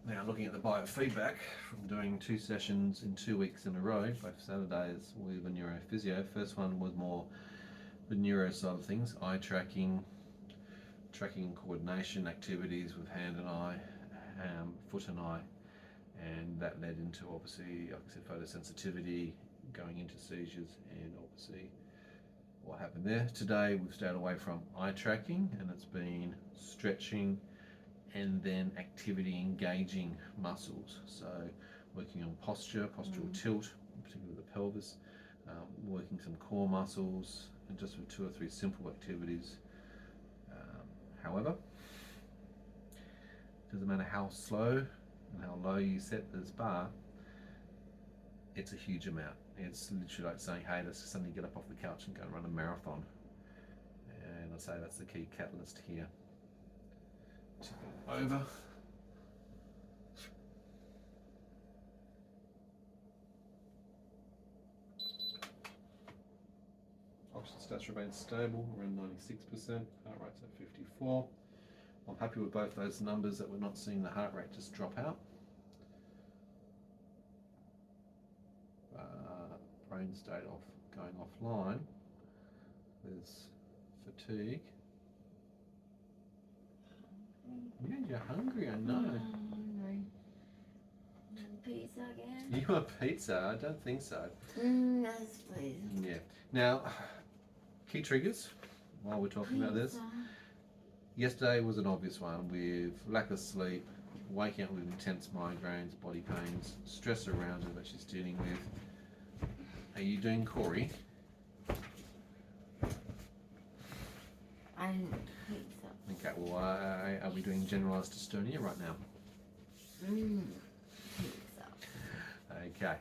Now looking at the biofeedback from doing 2 sessions in 2 weeks in a row, both Saturdays with a Neuro Physio. First one was more the neuro side of things, eye tracking and coordination activities with hand and eye, foot and eye, and that led into obviously, like I said, photosensitivity, going into seizures, and obviously what happened there. Today we've stayed away from eye tracking, and it's been stretching and then activity engaging muscles. So working on postural tilt, particularly the pelvis, working some core muscles, and just with 2 or 3 simple activities. However, it doesn't matter how slow and how low you set this bar, it's a huge amount. It's literally like saying, hey, let's suddenly get up off the couch and go and run a marathon. And I'd say that's the key catalyst here. Tip it over. Oxygen stats remain stable, around 96%, heart rate's at 54. I'm happy with both those numbers that we're not seeing the heart rate just drop out. Brain state going offline. There's fatigue. Yeah, you're hungry, I know. Pizza again? You want pizza? I don't think so. Yes, please. Yeah. Now, key triggers while we're talking about this. Yesterday was an obvious one with lack of sleep, waking up with intense migraines, body pains, stress around her that she's dealing with. Are you doing Corey? I didn't think so. Okay, well, are we doing generalized dystonia right now? Think so. Okay.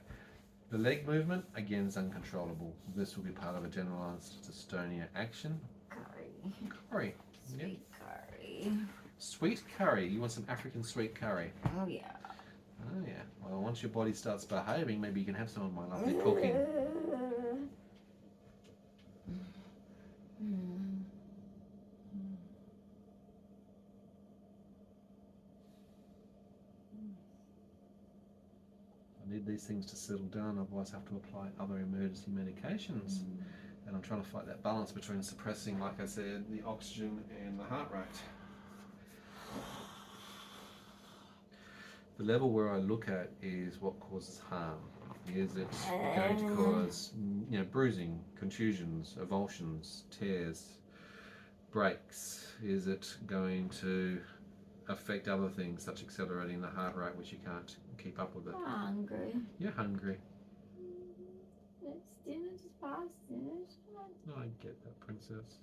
The leg movement, again, is uncontrollable. This will be part of a generalized dystonia action. Curry. Curry. Sweet curry. Sweet curry. You want some African sweet curry? Oh, yeah. Oh, yeah. Well, once your body starts behaving, maybe you can have some of my lovely cooking. I need these things to settle down, otherwise I have to apply other emergency medications. And I'm trying to fight that balance between suppressing, like I said, the oxygen and the heart rate. The level where I look at is what causes harm. Is it going to cause, bruising, contusions, avulsions, tears, breaks? Is it going to affect other things, such accelerating the heart rate, which you can't keep up with it? I'm hungry. You're hungry. It's dinner, just past dinner. I get that, princess.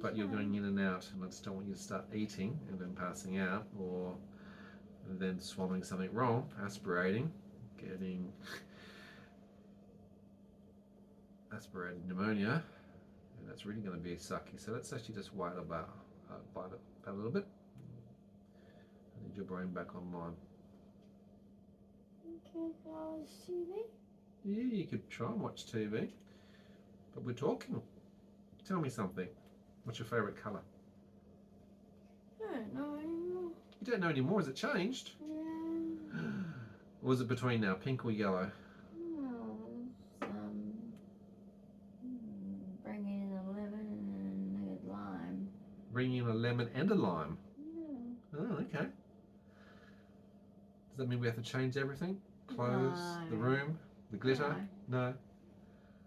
But you're going in and out, and I just don't want you to start eating and then passing out, or then swallowing something wrong, aspirating, getting aspirated pneumonia, and that's really going to be sucky. So let's actually just wait about a little bit. I need your brain back online. Okay, I'll watch TV. Yeah, you could try and watch TV, but we're talking. Tell me something. What's your favourite colour? I don't know anymore. You don't know anymore. Has it changed? Yeah. Or was it between now, pink or yellow? No, bring in a lemon and a lime. Bring in a lemon and a lime. Yeah. Oh, okay. Does that mean we have to change everything? Clothes, the No. room, the glitter? No.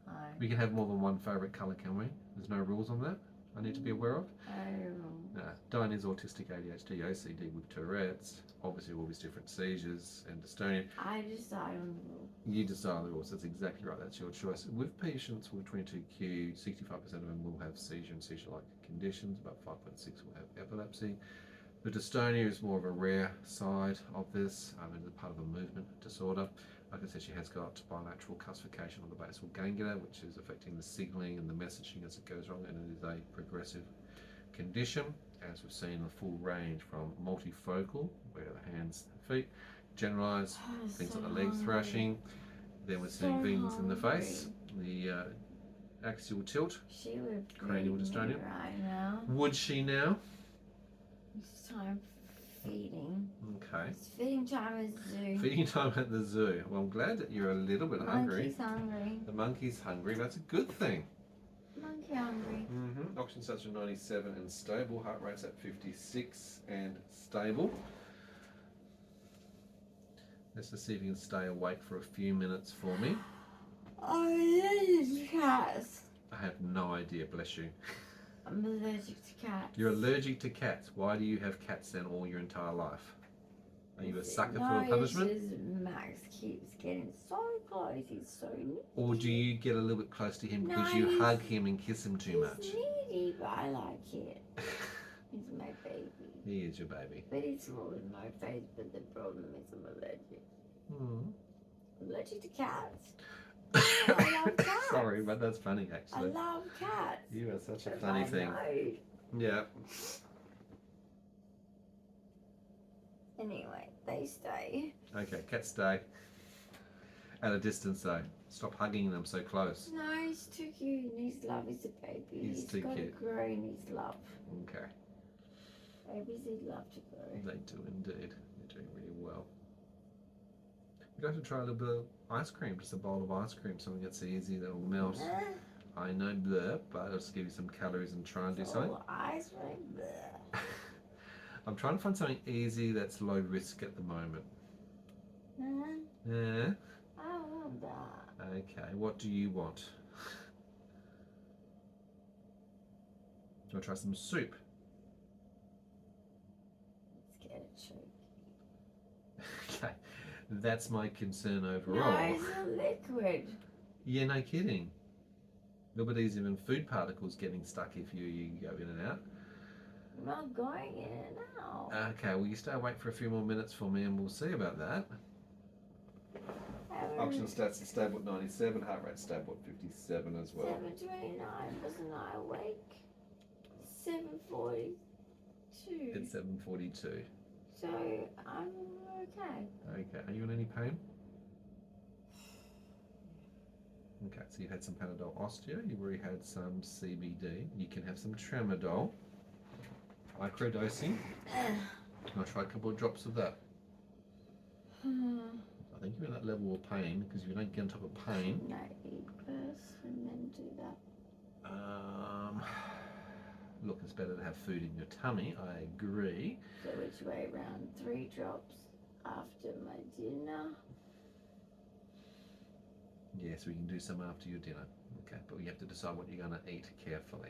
No. We can have more than one favourite colour, can we? There's no rules on that I need to be aware of? Oh. Dyan is autistic, ADHD, OCD with Tourette's, obviously all these different seizures and dystonia. I decide on the rule. You decide the rules, that's exactly right, that's your choice. With patients with 22q, 65% of them will have seizure and seizure-like conditions, about 5.6 will have epilepsy. The dystonia is more of a rare side of this, it's a part of a movement disorder. Like I said, she has got bilateral calcification of the basal ganglia, which is affecting the signalling and the messaging as it goes wrong, and it is a progressive condition, as we've seen the full range from multifocal, where the hands and feet, generalized, things like the legs thrashing, then we're seeing things in the face, the axial tilt, She would cranial beat me dystonia. right now. Would she now? It's time feeding. Okay. It's feeding time at the zoo. Feeding time at the zoo. Well, I'm glad that you're a little bit hungry. Monkey's hungry. The monkey's hungry. That's a good thing. Monkey hungry. Oxygen saturation 97 and stable. Heart rate's at 56 and stable. Let's just see if you can stay awake for a few minutes for me. I'm allergic to cats. I have no idea, bless you. I'm allergic to cats. You're allergic to cats. Why do you have cats then all your entire life? Are you a sucker no, for a punishment? It's just Max keeps getting so close. He's so needy. Or do you get a little bit close to him because No, you he's- hug him and kiss him too much? He's needy, but I like it. He's my baby. He is your baby. But he's all in my face, but the problem is I'm allergic. I'm allergic to cats. I love cats. Sorry, but that's funny I actually. love cats. You are such a But funny I thing. know. Yeah. Anyway, they stay. Okay, cats stay at a distance though. Stop hugging them so close. No, he's too cute. He needs love. He's a baby. He's too got cute. to grow. He needs love. Okay. Babies need love to grow. They do indeed. You're doing really well. You have to try a little bit of ice cream, just a bowl of ice cream, something that's easy that will melt. I know bleh, but I'll just give you some calories and try and do something. Ice cream. Bleh. I'm trying to find something easy that's low risk at the moment. Yeah. I want that. Okay, what do you want? Do you want to try some soup? Let's get it choke. Okay, that's my concern No, overall. it's a liquid. Yeah, no kidding. A little bit easier than food particles getting stuck if you go in and out. I'm not going in and out. Okay, well you stay awake for a few more minutes for me and we'll see about that. Oxygen stats are stable at 97, heart rate stable at 57 as well. 7:29. Wasn't I awake? 7:42. It's 7:42. So I'm okay. Okay, are you in any pain? Okay, so you've had some Panadol Osteo, you've already had some CBD, you can have some Tramadol, microdosing. I'll try a couple of drops of that. I think you're in that level of pain, because if you don't get on top of pain... Can I eat first and then do that? Look, it's better to have food in your tummy, I agree. So which way around? 3 drops after my dinner. Yes, we can do some after your dinner. Okay, but we have to decide what you're going to eat carefully.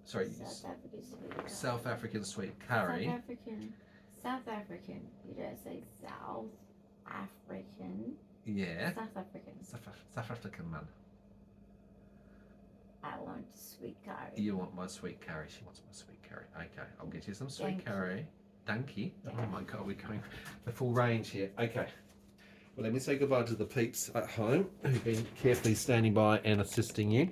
Sorry, South African sweet. South African sweet curry. South African. You don't say South African. Yeah. South African. South African man. I want sweet curry. You want my sweet curry. She wants my sweet curry. Okay, I'll get you some sweet Thank you. curry. Donkey. Oh my god, we're going the full range here. Okay. Well, let me say goodbye to the peeps at home who've been carefully standing by and assisting you.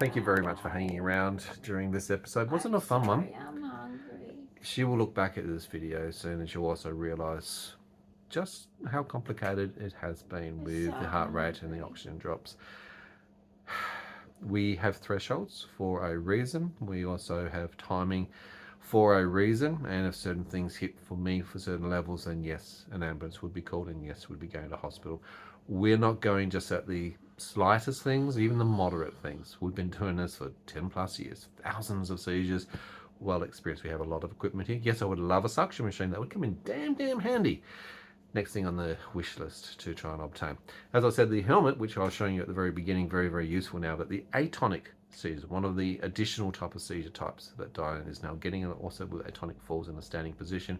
Thank you very much for hanging around during this episode. Wasn't a fun one. I'm hungry. She will look back at this video soon and she'll also realise just how complicated it has been with the heart rate and the oxygen drops. We have thresholds for a reason. We also have timing for a reason, and if certain things hit for me for certain levels, then yes, an ambulance would be called and yes, we'd be going to hospital. We're not going just at the slightest things, even the moderate things. We've been doing this for 10 plus years, thousands of seizures, well experienced. We have a lot of equipment here. Yes, I would love a suction machine. That would come in damn handy. Next thing on the wish list to try and obtain. As I said, the helmet, which I was showing you at the very beginning, very useful now, but the atonic seizure, one of the additional type of seizure types that Dyan is now getting, and also with atonic falls in a standing position,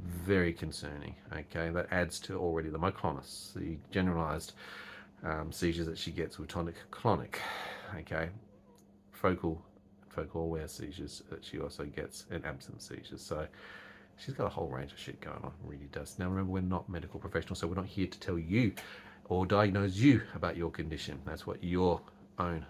very concerning. Okay, that adds to already the myoclonus, the generalized seizures that she gets with tonic-clonic. Okay, focal aware seizures that she also gets, and absent seizures. So she's got a whole range of shit going on, really does. Now remember, we're not medical professionals, so we're not here to tell you or diagnose you about your condition. That's what your own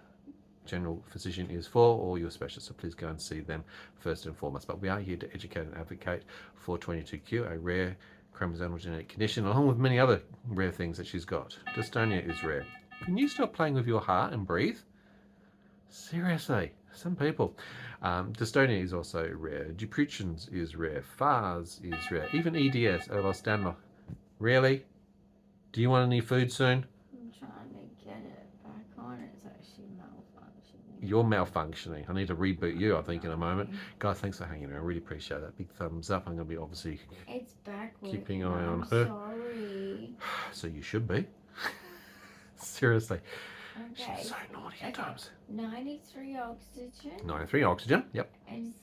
general physician is for, or your specialist, so please go and see them first and foremost. But we are here to educate and advocate for 22q, a rare chromosomal genetic condition, along with many other rare things that she's got. Dystonia is rare. Can you stop playing with your heart and breathe? Seriously, some people. Dystonia is also rare. Depressions is rare. FAHRS is rare. Even EDS, Ehlers-Danlos. Really? Do you want any food soon? I'm trying to get it back on. It's actually malfunctioning. You're malfunctioning. I need to reboot you, I think, in a moment. Guys, thanks for hanging around. I really appreciate that. Big thumbs up. I'm going to be obviously It's back keeping working. an eye on I'm her. sorry. So you should be. Seriously. Okay. She's so naughty at times. 93 oxygen. 93 oxygen. Yep. And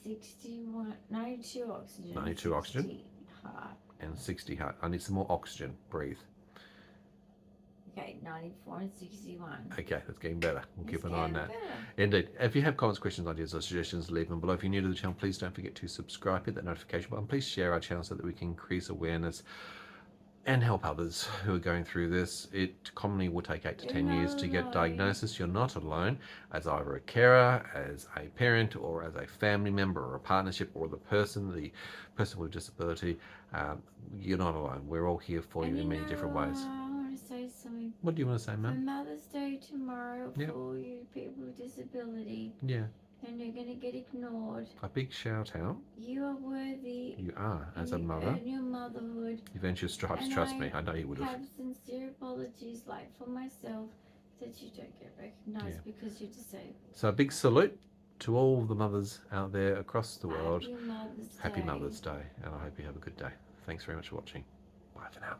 92 oxygen. 92 oxygen. 60 heart. And 60 heart. I need some more oxygen. Breathe. Okay, 94 and 61. Okay, that's getting better. We'll keep an eye on that. Better. Indeed. If you have comments, questions, ideas, or suggestions, leave them below. If you're new to the channel, please don't forget to subscribe, hit that notification button. Please share our channel so that we can increase awareness and help others who are going through this. It commonly will take 8 to 10 years to get diagnosis. You're not alone. As either a carer, as a parent, or as a family member, or a partnership, or the person with disability, you're not alone. We're all here for you in many different ways. I want to say something. What do you want to say, For ma'am? Mother's Day tomorrow Yep. for you people with disability, Yeah. and you're going to get ignored. A big shout out. You are worthy. You are, as a and you mother. earn your motherhood. You've earned your stripes, And trust me. I know you would have. Have sincere apologies, like for myself, that you don't get recognised because you're disabled. So a big salute to all the mothers out there across the world. Happy Mother's Day. Happy Mother's Day, and I hope you have a good day. Thanks very much for watching. Bye for now.